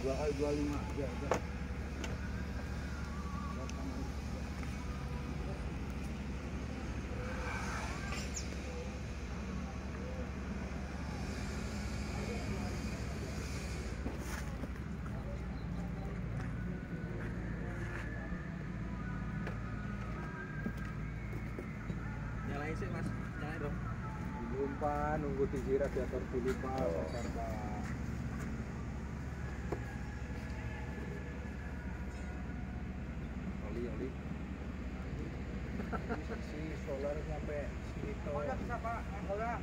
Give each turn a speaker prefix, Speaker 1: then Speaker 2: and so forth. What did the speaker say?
Speaker 1: Dua kali 25 aja udah.
Speaker 2: Nyalain sih mas, nyalain dong.
Speaker 1: Belum Pak, nunggu tinggi radiator dulu Pak, sabar Pak. Oli. Bisa sih solar sampai sini toh. Bisa Pak, enggak.